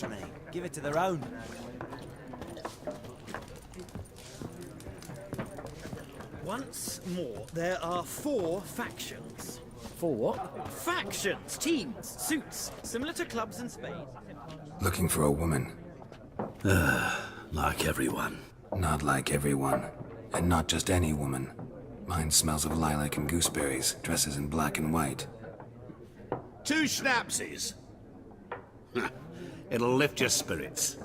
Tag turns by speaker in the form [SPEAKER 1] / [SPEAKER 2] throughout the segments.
[SPEAKER 1] patrimony. Give it to their own.
[SPEAKER 2] Once more, there are 4 factions.
[SPEAKER 3] 4 what?
[SPEAKER 2] Factions, teams, suits, similar to clubs and spades.
[SPEAKER 4] Looking for a woman.
[SPEAKER 5] Like everyone.
[SPEAKER 4] Not like everyone. And not just any woman. Mine smells of lilac and gooseberries, dresses in black and white.
[SPEAKER 5] 2 schnapsies. It'll lift your spirits.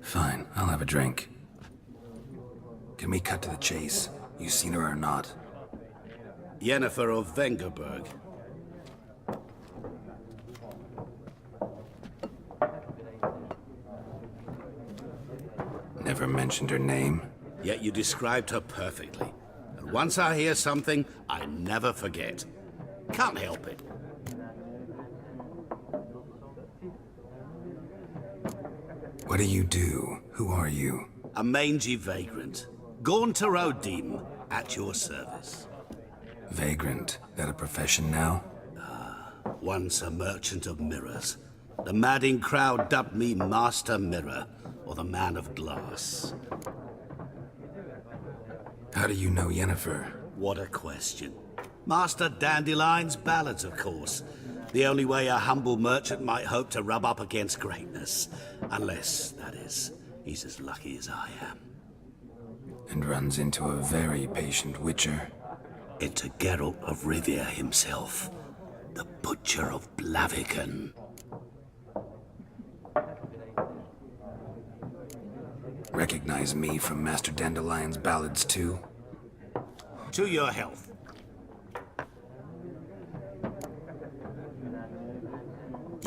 [SPEAKER 4] Fine, I'll have a drink. Can we cut to the chase? You seen her or not?
[SPEAKER 5] Yennefer of Vengerberg.
[SPEAKER 4] Never mentioned her name.
[SPEAKER 5] Yet you described her perfectly. And once I hear something, I never forget. Can't help it.
[SPEAKER 4] What do you do? Who are you?
[SPEAKER 5] A mangy vagrant. Gaunter Odin, at your service.
[SPEAKER 4] Vagrant. That a profession now?
[SPEAKER 5] Once a merchant of mirrors. The madding crowd dubbed me Master Mirror, or the Man of Glass.
[SPEAKER 4] How do you know Yennefer?
[SPEAKER 5] What a question. Master Dandelion's ballads, of course. The only way a humble merchant might hope to rub up against greatness. Unless, that is, he's as lucky as I am.
[SPEAKER 4] And runs into a very patient witcher.
[SPEAKER 5] Into Geralt of Rivia himself. The Butcher of Blaviken.
[SPEAKER 4] Recognize me from Master Dandelion's ballads too?
[SPEAKER 5] To your health.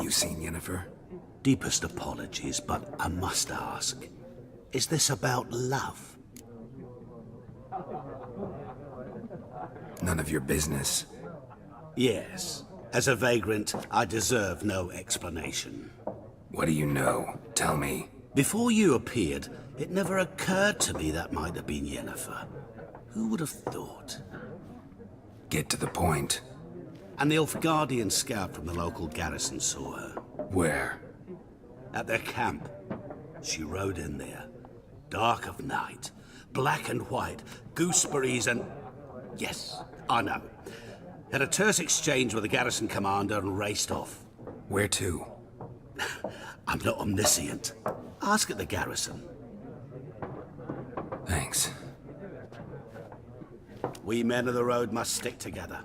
[SPEAKER 4] You seen Yennefer?
[SPEAKER 5] Deepest apologies, but I must ask. Is this about love?
[SPEAKER 4] None of your business.
[SPEAKER 5] Yes. As a vagrant, I deserve no explanation.
[SPEAKER 4] What do you know? Tell me.
[SPEAKER 5] Before you appeared, it never occurred to me that might have been Yennefer. Who would have thought?
[SPEAKER 4] Get to the point.
[SPEAKER 5] An Nilfgaardian scout from the local garrison saw her.
[SPEAKER 4] Where?
[SPEAKER 5] At their camp. She rode in there. Dark of night. Black and white. Gooseberries and... Yes, I know. Had a terse exchange with the garrison commander and raced off.
[SPEAKER 4] Where to?
[SPEAKER 5] I'm not omniscient. Ask at the garrison.
[SPEAKER 4] Thanks.
[SPEAKER 5] We men of the road must stick together.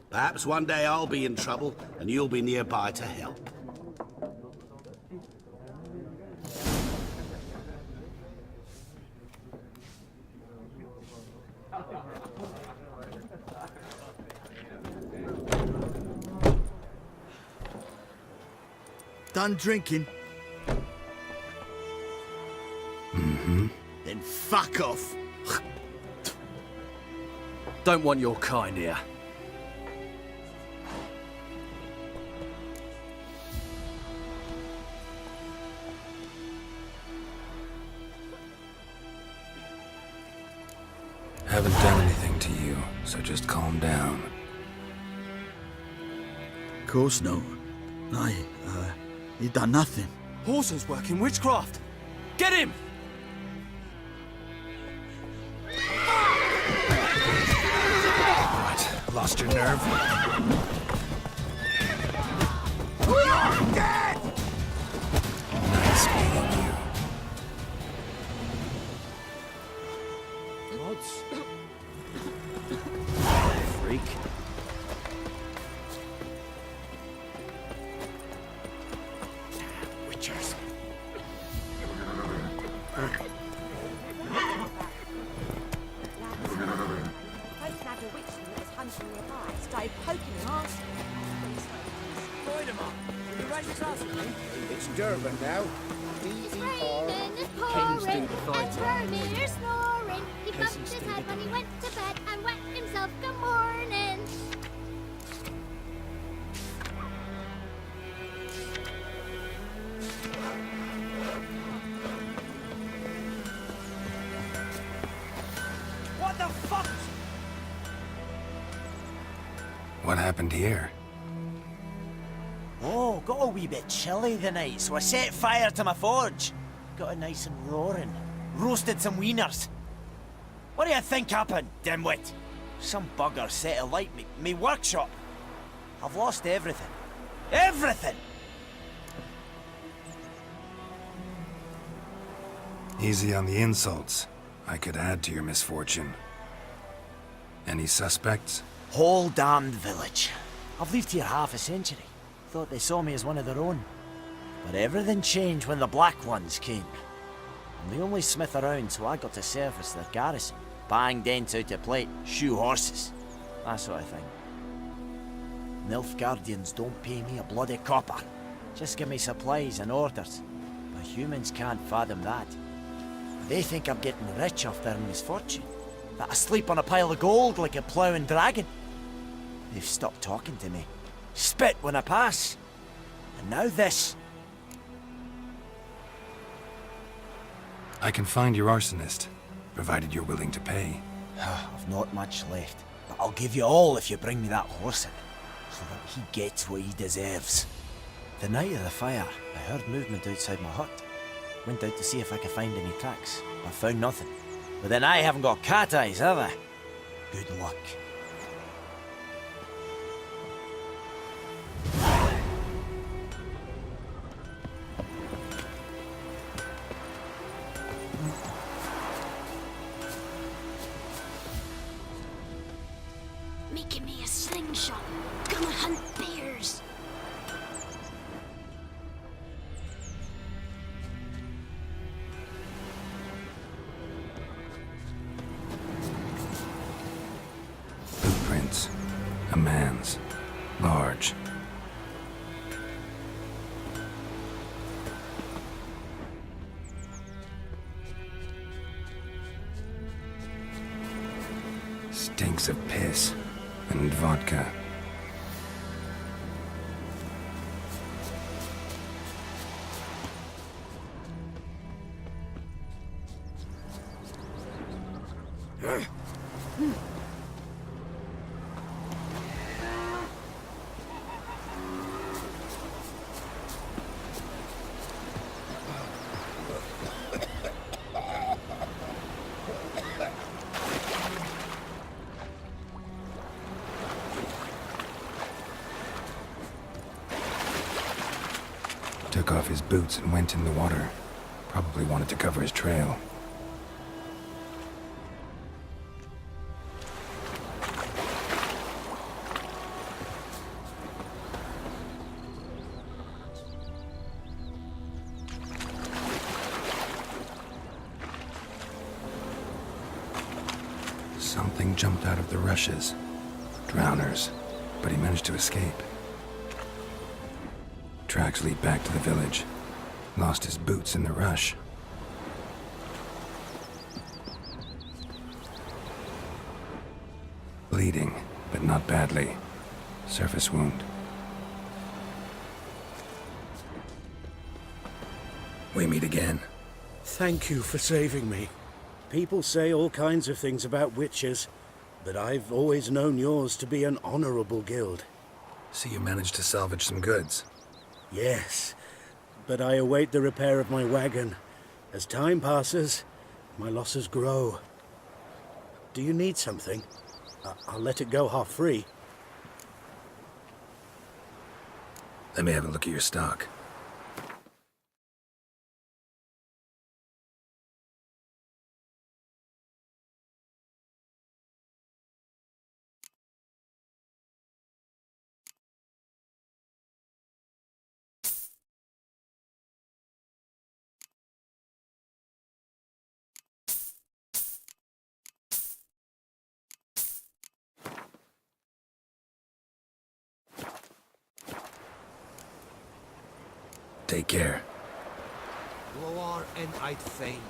[SPEAKER 5] Perhaps one day I'll be in trouble and you'll be nearby to help.
[SPEAKER 6] Done drinking?
[SPEAKER 4] Mm-hmm.
[SPEAKER 6] Then fuck off.
[SPEAKER 3] Don't want your kind here.
[SPEAKER 4] Haven't done anything to you, so just calm down.
[SPEAKER 6] Of course no. He done nothing.
[SPEAKER 1] Horses work in witchcraft. Get him!
[SPEAKER 4] What? Lost your nerve?
[SPEAKER 1] You're dead!
[SPEAKER 4] Nice meeting you.
[SPEAKER 3] Freak.
[SPEAKER 1] Witchers.
[SPEAKER 7] Started poking him off.
[SPEAKER 1] Void him up. Are you ready to ask me?
[SPEAKER 8] It's Durban now.
[SPEAKER 9] It's
[SPEAKER 8] D-E-R.
[SPEAKER 9] raining, it's
[SPEAKER 3] Kings do
[SPEAKER 9] pouring,
[SPEAKER 3] the
[SPEAKER 9] and
[SPEAKER 3] fighting.
[SPEAKER 9] Vermeer's snoring. He bumped
[SPEAKER 3] Peasants
[SPEAKER 9] his
[SPEAKER 3] do
[SPEAKER 9] head
[SPEAKER 3] the
[SPEAKER 9] when he
[SPEAKER 3] doing.
[SPEAKER 9] went to bed and wet himself. Good morning.
[SPEAKER 1] What the fuck?
[SPEAKER 4] What happened here?
[SPEAKER 1] Oh, got a wee bit chilly the night, so I set fire to my forge. Got it nice and roaring. Roasted some wieners. What do you think happened, dimwit? Some bugger set alight me workshop. I've lost everything. Everything!
[SPEAKER 4] Easy on the insults. I could add to your misfortune. Any suspects?
[SPEAKER 1] Whole damned village. I've lived here half a century. Thought they saw me as one of their own. But everything changed when the Black Ones came. I'm the only smith around, so I got to service their garrison. Bang dents out of plate, shoe horses. That sort of thing. Nilfgaardians don't pay me a bloody copper. Just give me supplies and orders. But humans can't fathom that. They think I'm getting rich off their misfortune. That I sleep on a pile of gold like a ploughing dragon. They've stopped talking to me. Spit when I pass. And now this.
[SPEAKER 4] I can find your arsonist, provided you're willing to pay.
[SPEAKER 1] I've not much left, but I'll give you all if you bring me that horse in, so that he gets what he deserves. The night of the fire, I heard movement outside my hut. Went out to see if I could find any tracks. I found nothing. But then I haven't got cat eyes, have I? Good luck.
[SPEAKER 9] Making me a slingshot. Gonna hunt bears.
[SPEAKER 4] Footprints. A man's. Large. Stinks of piss and vodka. Took off his boots and went in the water. Probably wanted to cover his trail. Something jumped out of the rushes. Drowners. But he managed to escape. Tracks lead back to the village. Lost his boots in the rush. Bleeding, but not badly. Surface wound. We meet again.
[SPEAKER 6] Thank you for saving me. People say all kinds of things about witches, but I've always known yours to be an honorable guild.
[SPEAKER 4] So you managed to salvage some goods.
[SPEAKER 6] Yes, but I await the repair of my wagon. As time passes, my losses grow. Do you need something? I'll let it go half free.
[SPEAKER 4] Let me have a look at your stock. Take care.
[SPEAKER 1] War and I'd fain.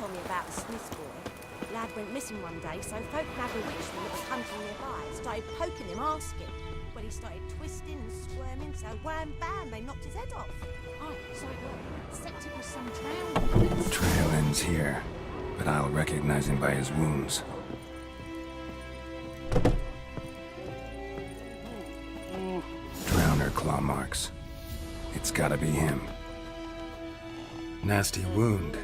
[SPEAKER 7] told me about the Smith's boy. Lad went missing one day, so folk nabbed a witchman that was hunting nearby. Started poking him, asking. Well, he started twisting and squirming, so wham bam, they knocked his head off.
[SPEAKER 9] Oh, so except it was some drowned.
[SPEAKER 4] Trail ends here, but I'll recognize him by his wounds. Drowner claw marks. It's gotta be him. Nasty wound.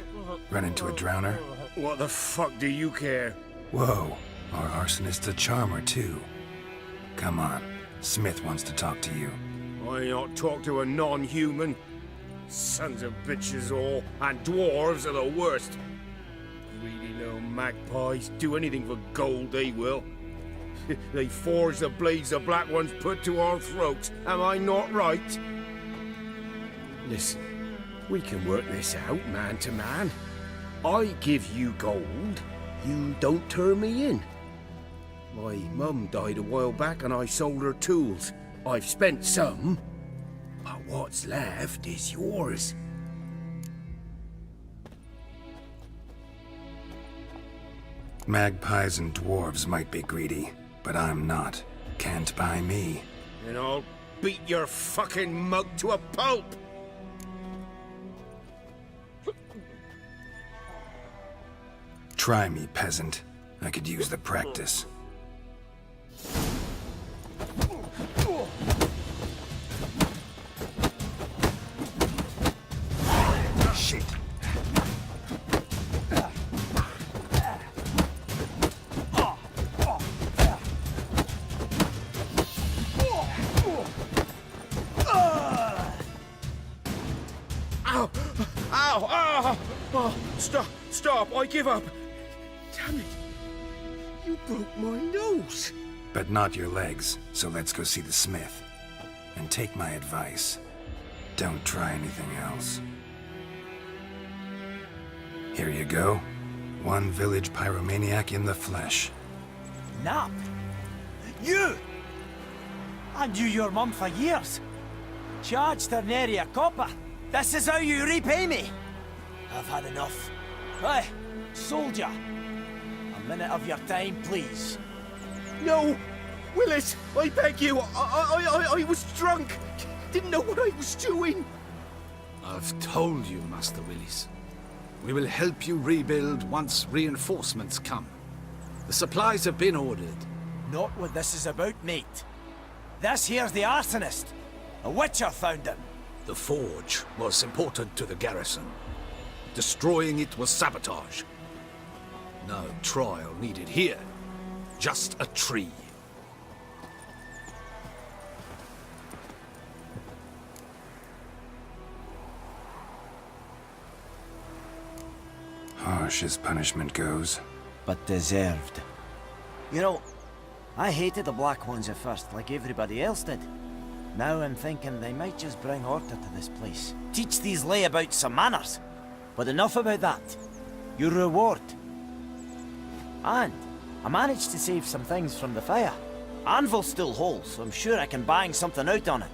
[SPEAKER 4] Run into a drowner?
[SPEAKER 6] What the fuck do you care?
[SPEAKER 4] Whoa, our arsonist's a charmer too. Come on, Smith wants to talk to you.
[SPEAKER 6] I not talk to a non-human. Sons of bitches all, and dwarves are the worst. Greedy little magpies, do anything for gold they will. They forge the blades the black ones put to our throats, am I not right? Listen, we can work this out man to man. I give you gold, you don't turn me in. My mum died a while back and I sold her tools. I've spent some, but what's left is yours.
[SPEAKER 4] Magpies and dwarves might be greedy, but I'm not. Can't buy me.
[SPEAKER 6] And I'll beat your fucking mug to a pulp!
[SPEAKER 4] Try me, peasant. I could use the practice. Shit.
[SPEAKER 6] Ow! Ow! Ow! Oh, stop! I give up! Damn it! You broke my nose!
[SPEAKER 4] But not your legs, so let's go see the smith. And take my advice. Don't try anything else. Here you go. One village pyromaniac in the flesh.
[SPEAKER 1] Nap? You! I knew your mum for years. Charged her nary a copper. This is how you repay me. I've had enough. Hey, soldier. A minute of your time, please.
[SPEAKER 6] No! Willis, I beg you! I was drunk! Didn't know what I was doing!
[SPEAKER 3] I've told you, Master Willis. We will help you rebuild once reinforcements come. The supplies have been ordered.
[SPEAKER 1] Not what this is about, mate. This here's the arsonist. A witcher found him.
[SPEAKER 3] The forge was important to the garrison. Destroying it was sabotage. No trial needed here. Just a tree.
[SPEAKER 4] Harsh as punishment goes.
[SPEAKER 1] But deserved. You know, I hated the Black Ones at first, like everybody else did. Now I'm thinking they might just bring order to this place. Teach these layabouts some manners. But enough about that. Your reward. And I managed to save some things from the fire. Anvil still holds, so I'm sure I can bang something out on it.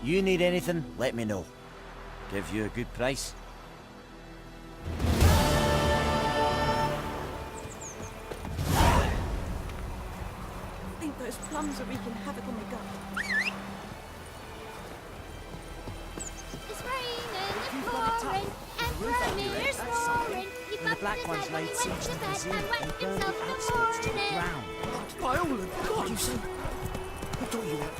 [SPEAKER 1] You need anything, let me know. Give you a good price.
[SPEAKER 7] I think those plums are wreaking havoc on my gut.
[SPEAKER 9] It's raining, it's pouring, and Vermeer's roaring. He
[SPEAKER 1] When the Black Ones laid siege to the museum, they burned the outskirts to the ground.
[SPEAKER 3] By all of God, you see. I thought you were...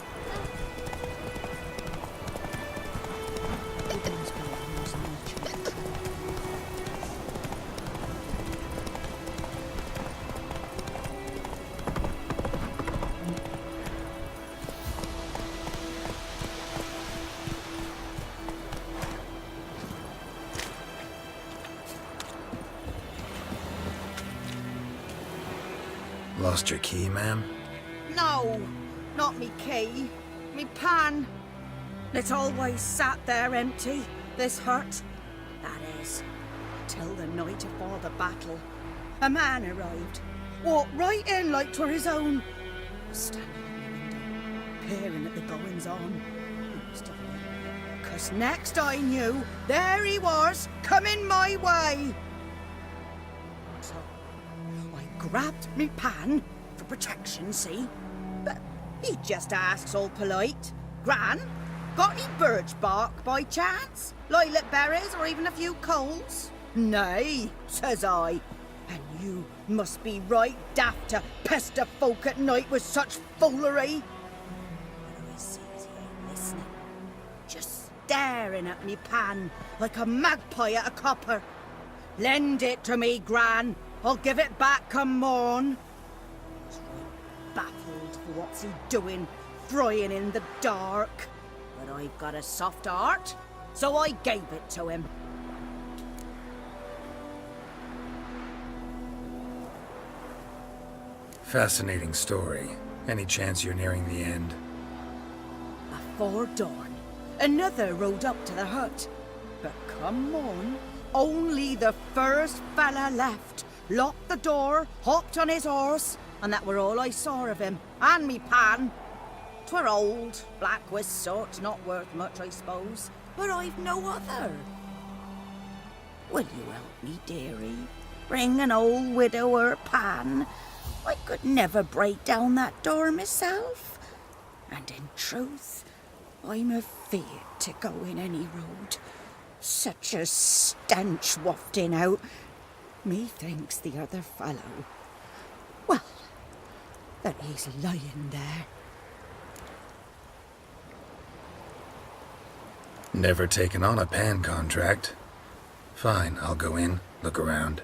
[SPEAKER 4] Lost your key, ma'am?
[SPEAKER 8] No, not me key. Me pan. It always sat there empty, this hut. That is, till the night afore the battle. A man arrived, walked right in like 'twere his own. Was standing in the window, peering at the goings-on. Must have been. 'Cause next I knew, there he was, coming my way. grabbed me pan for protection, see? But he just asks all polite. Gran, got any birch bark by chance? Lilac berries or even a few coals? Nay, says I. And you must be right daft to pester folk at night with such foolery. But I sees he ain't listening. Just staring at me pan like a magpie at a copper. Lend it to me, Gran. I'll give it back come morn. He's right baffled for what's he doing, frying in the dark. But I've got a soft heart, so I gave it to him.
[SPEAKER 4] Fascinating story. Any chance you're nearing the end?
[SPEAKER 8] Afore dawn, another rode up to the hut. But come on, only the first fella left. Locked the door, hopped on his horse, and that were all I saw of him, and me pan. 'Twere old, black with soot, not worth much, I suppose, but I've no other. Will you help me, dearie? Bring an old widower pan. I could never break down that door myself. And in truth, I'm afeard to go in any road. Such a stench wafting out. Methinks the other fellow, well, that he's lying there.
[SPEAKER 4] Never taken on a pan contract. Fine, I'll go in, look around.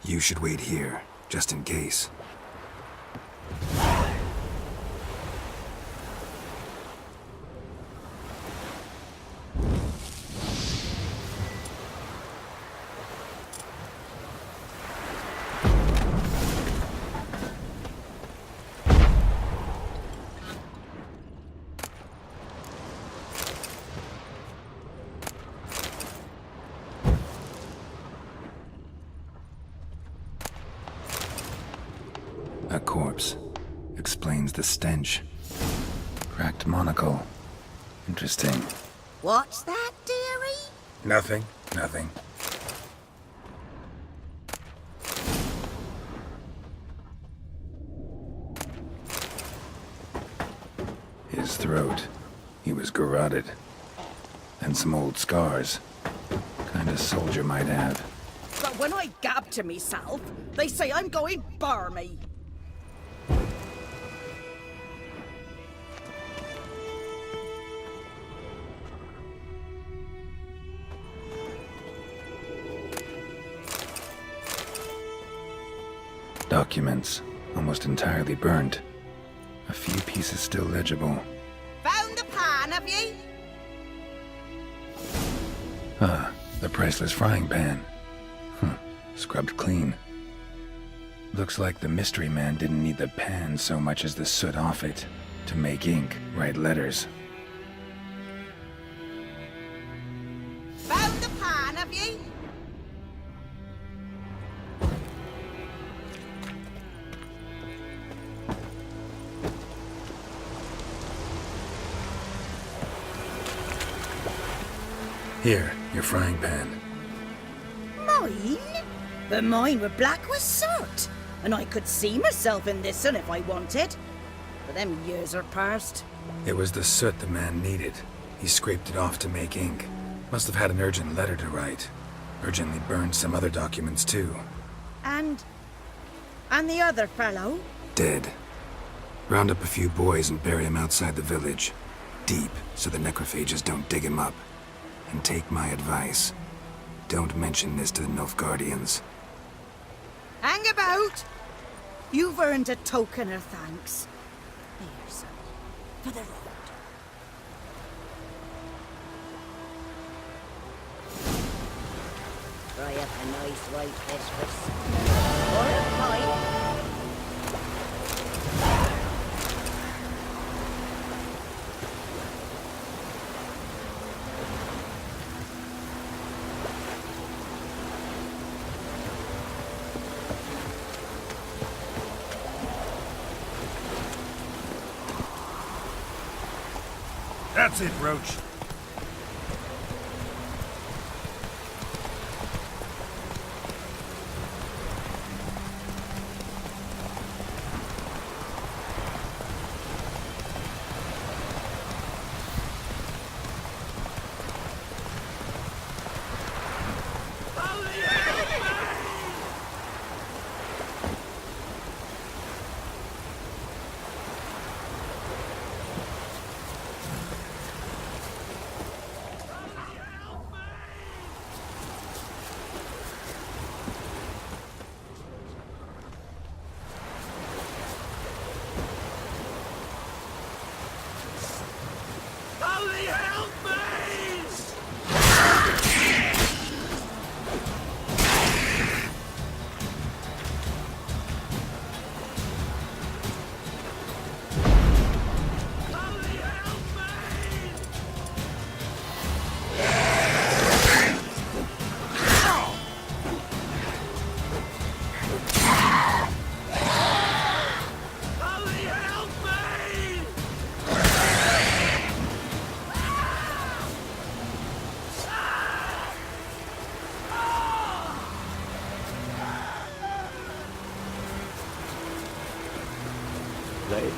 [SPEAKER 4] You should wait here, just in case. A corpse. Explains the stench. Cracked monocle. Interesting.
[SPEAKER 8] What's that, dearie?
[SPEAKER 4] Nothing. His throat. He was garroted. And some old scars. Kind of soldier might have.
[SPEAKER 8] But when I gab to myself, they say I'm going barmy.
[SPEAKER 4] Documents, almost entirely burnt. A few pieces still legible.
[SPEAKER 8] Found the pan, have ye?
[SPEAKER 4] Ah, the priceless frying pan. Scrubbed clean. Looks like the mystery man didn't need the pan so much as the soot off it to make ink, write letters.
[SPEAKER 8] Found the pan, have ye?
[SPEAKER 4] Here, your frying pan.
[SPEAKER 8] Mine? But mine were black with soot, and I could see myself in this one if I wanted. But them years are past.
[SPEAKER 4] It was the soot the man needed. He scraped it off to make ink. Must have had an urgent letter to write. Urgently burned some other documents too.
[SPEAKER 8] And the other fellow?
[SPEAKER 4] Dead. Round up a few boys and bury him outside the village. Deep, so the necrophages don't dig him up. And take my advice. Don't mention this to the Nilfgaardians.
[SPEAKER 8] Hang about! You've earned a token of thanks. Here, son, for the road. Try up a nice white mistress. Or a pipe.
[SPEAKER 6] That's it, Roach.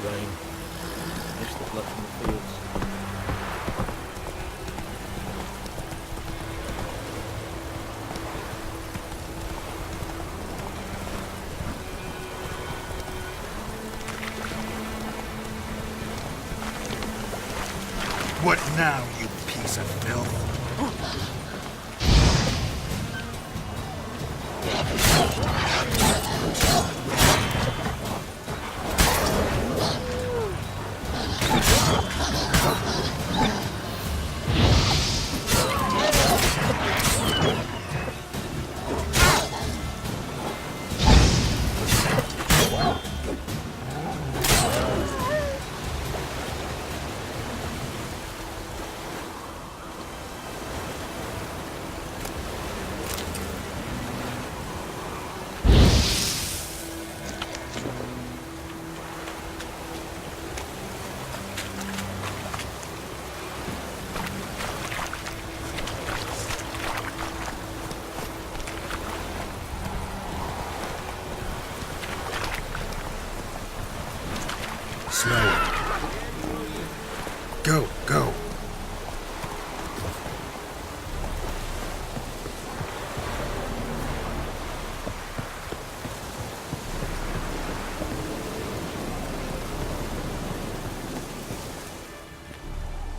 [SPEAKER 10] rain. Miss the blood from the fields.
[SPEAKER 3] What now, you piece of filth?
[SPEAKER 4] Slow. Go, go.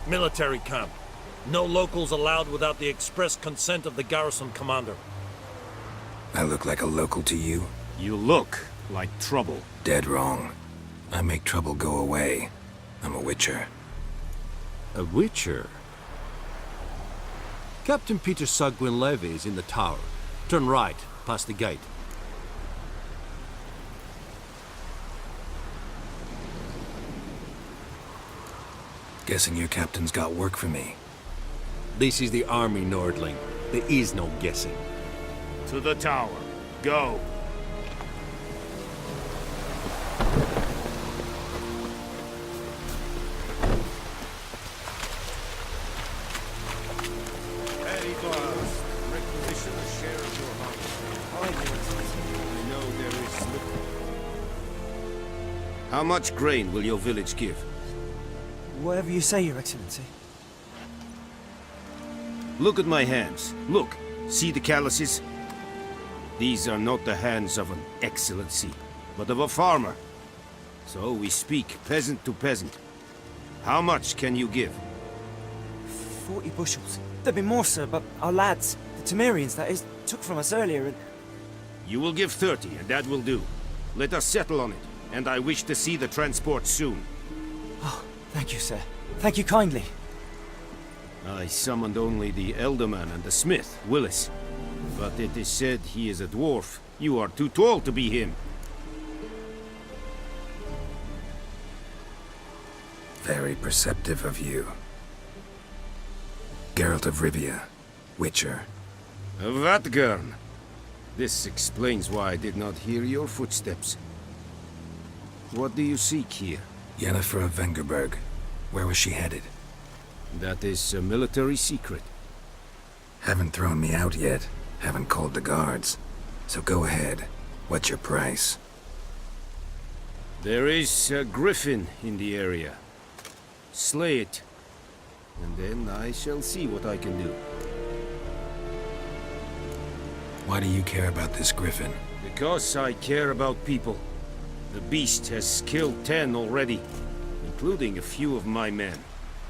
[SPEAKER 10] Military camp. No locals allowed without the express consent of the garrison commander.
[SPEAKER 4] I look like a local to you?
[SPEAKER 3] You look like trouble.
[SPEAKER 4] Dead wrong. I make trouble go away. I'm a witcher.
[SPEAKER 3] A witcher? Captain Peter Sagwin Levy is in the tower. Turn right, past the gate.
[SPEAKER 4] Guessing your captain's got work for me.
[SPEAKER 3] This is the army, Nordling. There is no guessing.
[SPEAKER 11] To the tower. Go. Hey, boss. Requisition a share of your harvest. I know there is little. How much grain will your village give?
[SPEAKER 2] Whatever you say, Your Excellency.
[SPEAKER 11] Look at my hands. Look. See the calluses? These are not the hands of an excellency, but of a farmer. So we speak peasant to peasant. How much can you give?
[SPEAKER 2] 40 bushels. There'd be more, sir, but our lads, the Temerians, that is, took from us earlier and...
[SPEAKER 11] You will give 30, and that will do. Let us settle on it, and I wish to see the transport soon.
[SPEAKER 2] Oh, thank you, sir. Thank you kindly.
[SPEAKER 11] I summoned only the Elderman and the smith, Willis. But it is said he is a dwarf. You are too tall to be him.
[SPEAKER 4] Very perceptive of you. Geralt of Rivia, Witcher.
[SPEAKER 11] Vatgern. This explains why I did not hear your footsteps. What do you seek here?
[SPEAKER 4] Yennefer of Vengerberg. Where was she headed?
[SPEAKER 11] That is a military secret.
[SPEAKER 4] Haven't thrown me out yet. Haven't called the guards. So go ahead. What's your price?
[SPEAKER 11] There is a griffin in the area. Slay it. And then I shall see what I can do.
[SPEAKER 4] Why do you care about this griffin?
[SPEAKER 11] Because I care about people. The beast has killed 10 already, including a few of my men.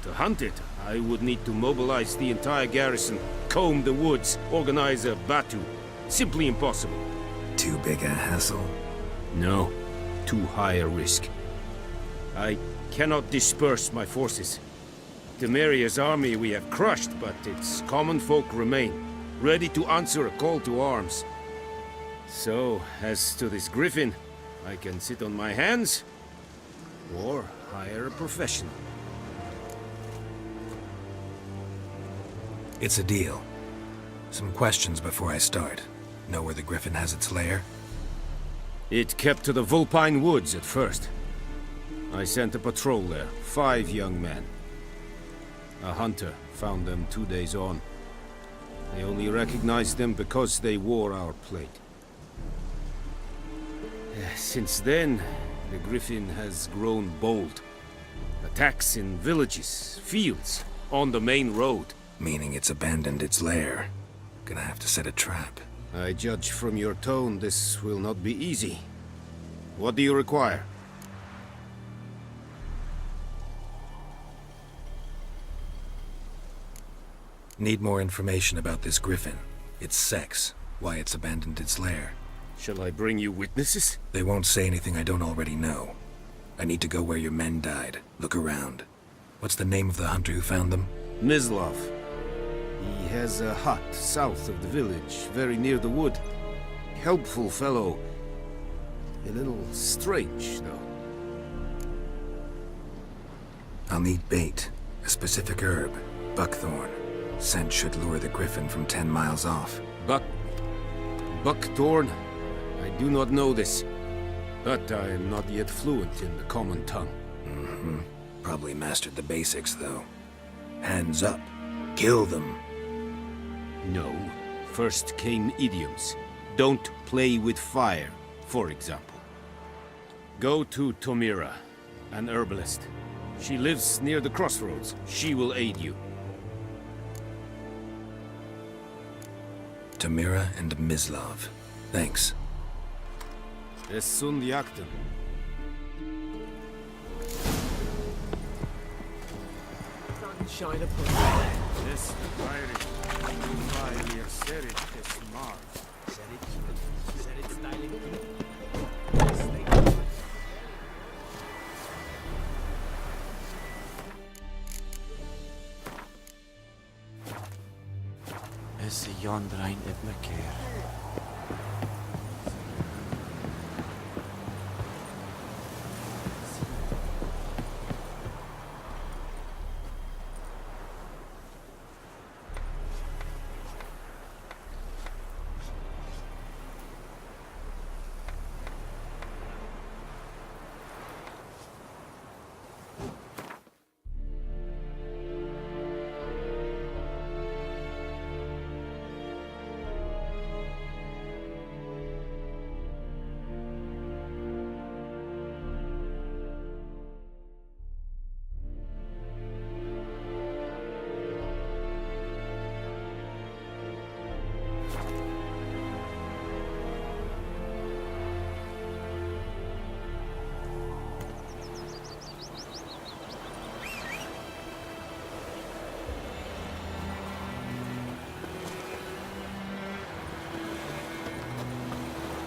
[SPEAKER 11] To hunt it, I would need to mobilize the entire garrison, comb the woods, organize a batu. Simply impossible.
[SPEAKER 4] Too big a hassle?
[SPEAKER 11] No, too high a risk. I cannot disperse my forces. Temeria's army we have crushed, but its common folk remain, ready to answer a call to arms. So, as to this griffin, I can sit on my hands, or hire a professional.
[SPEAKER 4] It's a deal. Some questions before I start. Know where the griffin has its lair?
[SPEAKER 11] It kept to the Vulpine Woods at first. I sent a patrol there, 5 young men. A hunter found them 2 days on. I only recognized them because they wore our plate. Since then, The griffin has grown bold. Attacks in villages, fields, on the main road.
[SPEAKER 4] Meaning it's abandoned its lair. Gonna have to set a trap.
[SPEAKER 11] I judge from your tone this will not be easy. What do you require?
[SPEAKER 4] Need more information about this griffin. Its sex, why it's abandoned its lair.
[SPEAKER 11] Shall I bring you witnesses?
[SPEAKER 4] They won't say anything I don't already know. I need to go where your men died. Look around. What's the name of the hunter who found them?
[SPEAKER 11] Mislav. He has a hut south of the village, very near the wood. Helpful fellow. A little strange, though.
[SPEAKER 4] I'll need bait. A specific herb. Buckthorn. Scent should lure the griffin from 10 miles off.
[SPEAKER 11] Buckthorn? I do not know this. But I am not yet fluent in the common tongue.
[SPEAKER 4] Mm-hmm. Probably mastered the basics, though. Hands up. Kill them.
[SPEAKER 11] No. First came idioms. Don't play with fire, for example. Go to Tomira, an herbalist. She lives near the crossroads. She will aid you.
[SPEAKER 4] Tamira and Mislav. Thanks.
[SPEAKER 11] Es sunt jactem.
[SPEAKER 2] Sunshine upon
[SPEAKER 11] Yes,
[SPEAKER 1] Is the yonder ain't it my care?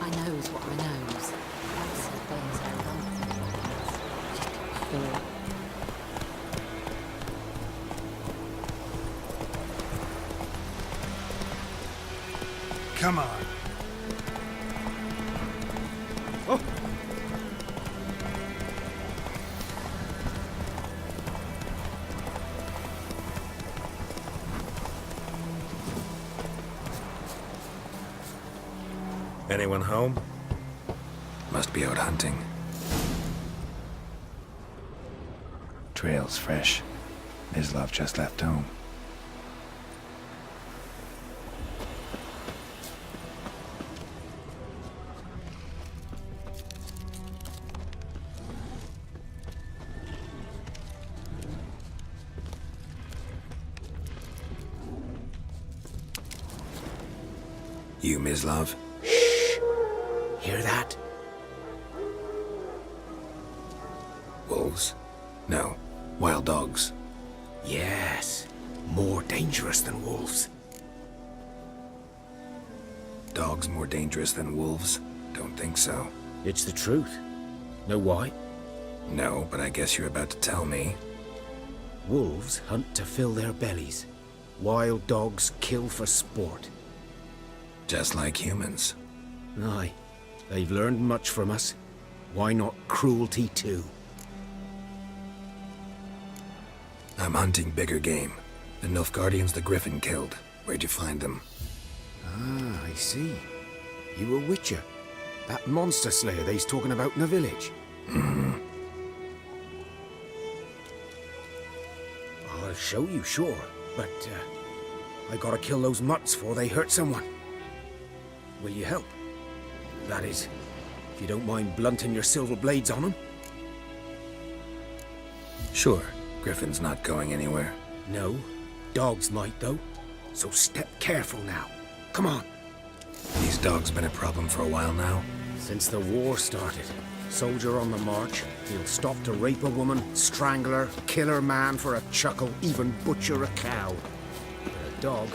[SPEAKER 12] I knows what I knows. That's the things I don't.
[SPEAKER 6] Come on.
[SPEAKER 2] Oh.
[SPEAKER 6] Anyone home?
[SPEAKER 4] Must be out hunting. Trail's fresh. Mislav just left home. You, Mislav?
[SPEAKER 1] Hear that?
[SPEAKER 4] Wolves? No. Wild dogs.
[SPEAKER 1] Yes. More dangerous than wolves.
[SPEAKER 4] Dogs more dangerous than wolves? Don't think so.
[SPEAKER 1] It's the truth. Know why?
[SPEAKER 4] No, but I guess you're about to tell me.
[SPEAKER 1] Wolves hunt to fill their bellies. Wild dogs kill for sport.
[SPEAKER 4] Just like humans.
[SPEAKER 1] Aye. They've learned much from us. Why not cruelty too?
[SPEAKER 4] I'm hunting bigger game. The Nilfgaardians the Griffin killed. Where'd you find them?
[SPEAKER 1] Ah, I see. You a witcher. That monster slayer they's talking about in the village.
[SPEAKER 4] Mm-hmm.
[SPEAKER 1] I'll show you, sure. But, I gotta kill those mutts before they hurt someone. Will you help? That is, if
[SPEAKER 11] you don't mind blunting your silver blades on him?
[SPEAKER 4] Sure, Griffin's not going anywhere.
[SPEAKER 11] No, dogs might though. So step careful now. Come on.
[SPEAKER 4] These dogs been a problem for a while now.
[SPEAKER 11] Since the war started, soldier on the march, he'll stop to rape a woman, strangle her, kill her man for a chuckle, even butcher a cow. But a dog,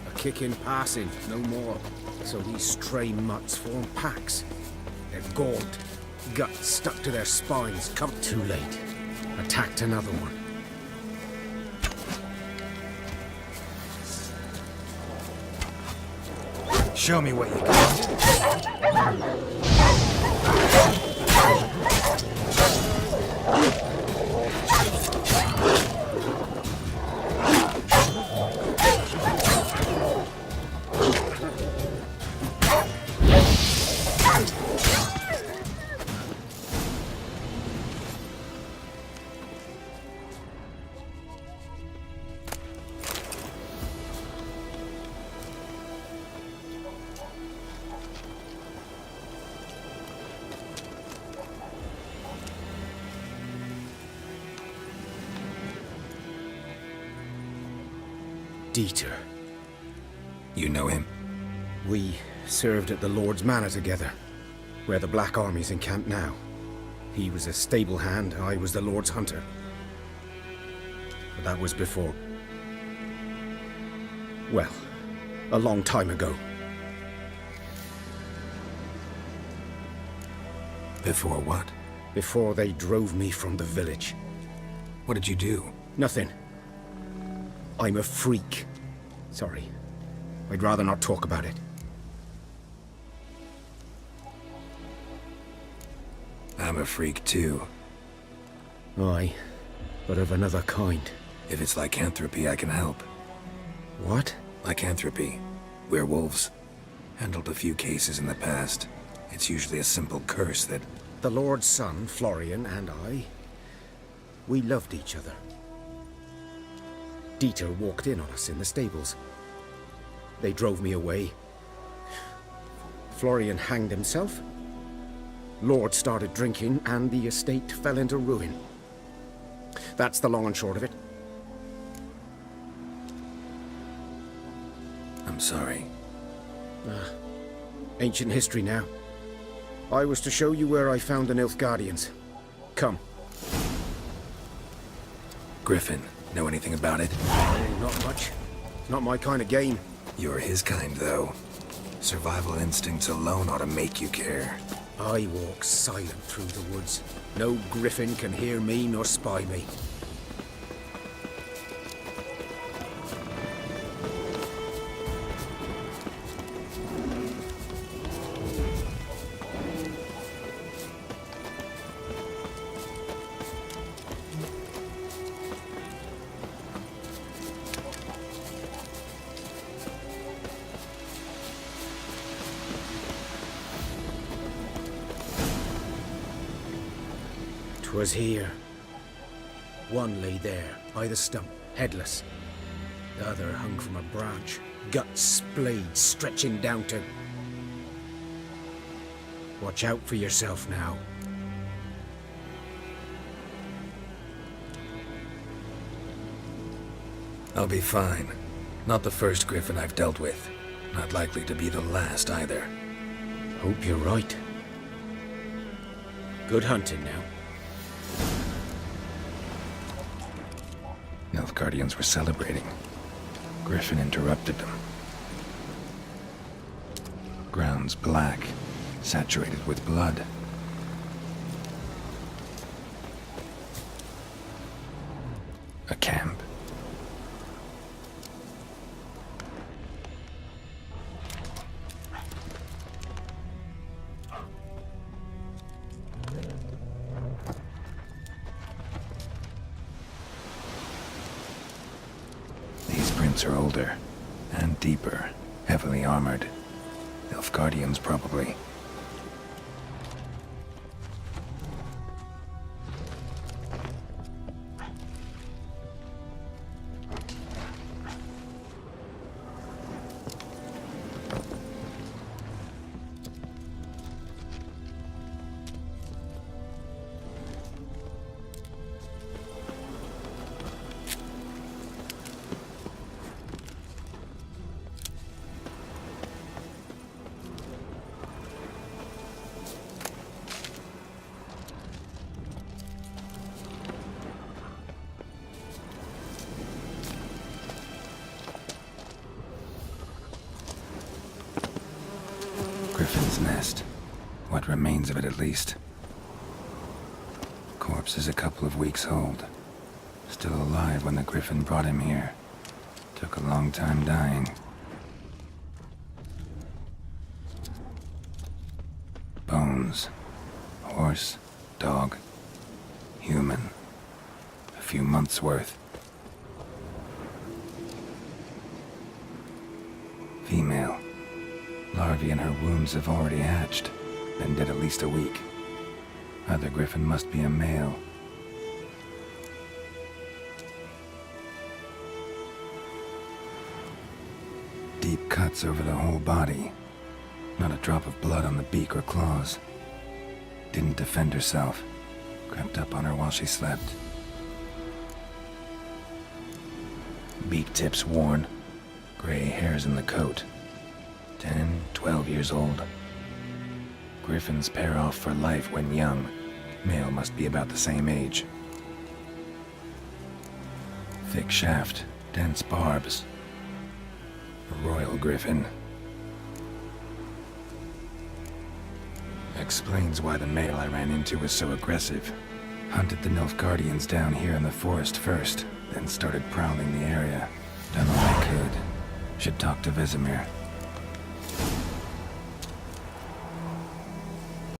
[SPEAKER 11] a kicking, passing, no more. So these stray mutts form packs. They're gaunt, guts stuck to their spines, come too late. Attacked another one. Show me what you got. Dieter.
[SPEAKER 4] You know him?
[SPEAKER 11] We served at the Lord's Manor together, where the Black Army's encamped now. He was a stable hand, I was the Lord's hunter. But that was before... well, a long time ago.
[SPEAKER 4] Before what?
[SPEAKER 11] Before they drove me from the village.
[SPEAKER 4] What did you do?
[SPEAKER 11] Nothing. I'm a freak. Sorry. I'd rather not talk about it.
[SPEAKER 4] I'm a freak too.
[SPEAKER 11] Aye, but of another kind.
[SPEAKER 4] If it's lycanthropy, I can help.
[SPEAKER 11] What?
[SPEAKER 4] Lycanthropy. Werewolves. Handled a few cases in the past. It's usually a simple curse that...
[SPEAKER 11] The Lord's son, Florian, and I... we loved each other. Dieter walked in on us in the stables. They drove me away. Florian hanged himself. Lord started drinking, and the estate fell into ruin. That's the long and short of it.
[SPEAKER 4] I'm sorry.
[SPEAKER 11] Ancient history now. I was to show you where I found the Nilfgaardians. Come.
[SPEAKER 4] Griffin, know anything about it?
[SPEAKER 11] Oh, not much. It's not my kind of game.
[SPEAKER 4] You're his kind, though. Survival instincts alone ought to make you care.
[SPEAKER 11] I walk silent through the woods. No griffin can hear me nor spy me. 'Twas here. One lay there, by the stump, headless. The other hung from a branch, guts splayed, stretching down to... Watch out for yourself now.
[SPEAKER 4] I'll be fine. Not the first griffin I've dealt with. Not likely to be the last either.
[SPEAKER 11] Hope you're right. Good hunting now.
[SPEAKER 4] Nilfgaardians were celebrating. Griffin interrupted them. Ground's black, saturated with blood. A camp. These prints are older and deeper, heavily armored. Nilfgaardians, probably. griffin's nest. What remains of it, at least. Corpse is a couple of weeks old. Still alive when the griffin brought him here. Took a long time dying. Bones. Horse, dog, human. A few months' worth. Female. Larvae in her wombs have already hatched. Been dead at least a week. Other griffin must be a male. Deep cuts over the whole body. Not a drop of blood on the beak or claws. Didn't defend herself. Crept up on her while she slept. Beak tips worn. Gray hairs in the coat. 10, 12 years old. Griffins pair off for life when young. Male must be about the same age. Thick shaft, dense barbs. A royal griffin. Explains why the male I ran into was so aggressive. Hunted the Nilfgaardians down here in the forest first, then started prowling the area. Done all I could. Should talk to Vesemir.